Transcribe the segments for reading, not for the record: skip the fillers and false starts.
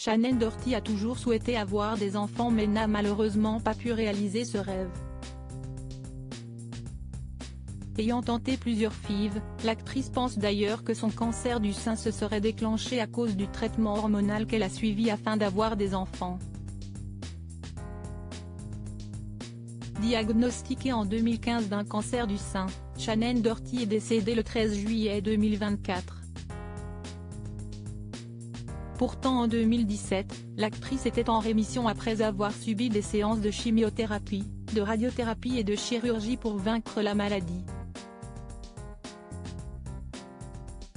Shannen Doherty a toujours souhaité avoir des enfants mais n'a malheureusement pas pu réaliser ce rêve. Ayant tenté plusieurs FIV, l'actrice pense d'ailleurs que son cancer du sein se serait déclenché à cause du traitement hormonal qu'elle a suivi afin d'avoir des enfants. Diagnostiquée en 2015 d'un cancer du sein, Shannen Doherty est décédée le 13 juillet 2024. Pourtant en 2017, l'actrice était en rémission après avoir subi des séances de chimiothérapie, de radiothérapie et de chirurgie pour vaincre la maladie.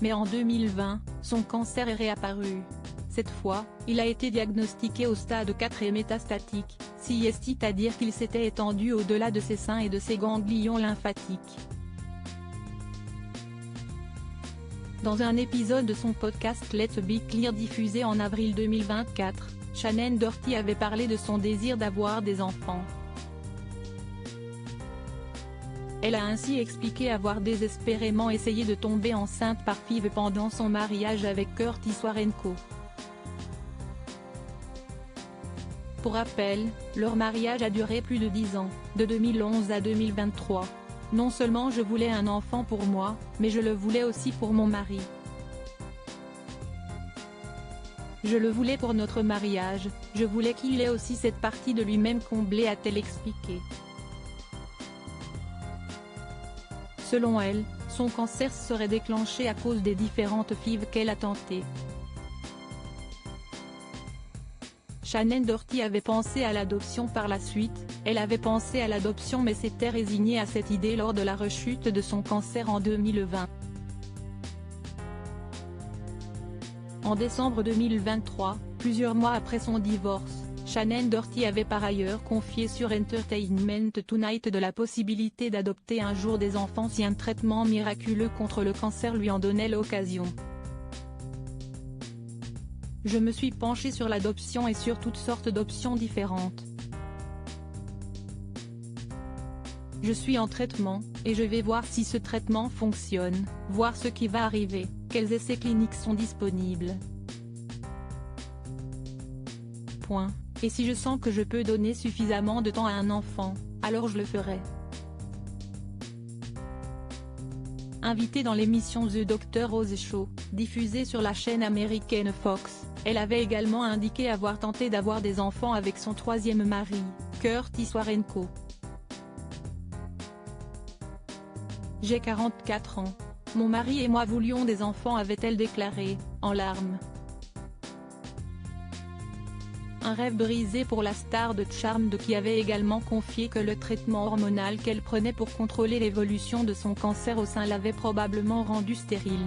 Mais en 2020, son cancer est réapparu. Cette fois, il a été diagnostiqué au stade 4 et métastatique, c'est-à-dire qu'il s'était étendu au-delà de ses seins et de ses ganglions lymphatiques. Dans un épisode de son podcast Let's Be Clear diffusé en avril 2024, Shannen Doherty avait parlé de son désir d'avoir des enfants. Elle a ainsi expliqué avoir désespérément essayé de tomber enceinte par FIV pendant son mariage avec Kurt Iswarenko. Pour rappel, leur mariage a duré plus de 10 ans, de 2011 à 2023. Non seulement je voulais un enfant pour moi, mais je le voulais aussi pour mon mari. Je le voulais pour notre mariage, je voulais qu'il ait aussi cette partie de lui-même comblée, a-t-elle expliqué. Selon elle, son cancer serait déclenché à cause des différentes FIV qu'elle a tentées. Shannen Doherty avait pensé à l'adoption par la suite, elle avait pensé à l'adoption mais s'était résignée à cette idée lors de la rechute de son cancer en 2020. En décembre 2023, plusieurs mois après son divorce, Shannen Doherty avait par ailleurs confié sur Entertainment Tonight de la possibilité d'adopter un jour des enfants si un traitement miraculeux contre le cancer lui en donnait l'occasion. Je me suis penchée sur l'adoption et sur toutes sortes d'options différentes. Je suis en traitement, et je vais voir si ce traitement fonctionne, voir ce qui va arriver, quels essais cliniques sont disponibles. Point. Et si je sens que je peux donner suffisamment de temps à un enfant, alors je le ferai. Invitée dans l'émission The Dr. Oz Show, diffusée sur la chaîne américaine Fox, elle avait également indiqué avoir tenté d'avoir des enfants avec son troisième mari, Kurt Iswarenko. J'ai 44 ans. Mon mari et moi voulions des enfants, avait-elle déclaré, en larmes. Un rêve brisé pour la star de Charmed qui avait également confié que le traitement hormonal qu'elle prenait pour contrôler l'évolution de son cancer au sein l'avait probablement rendue stérile.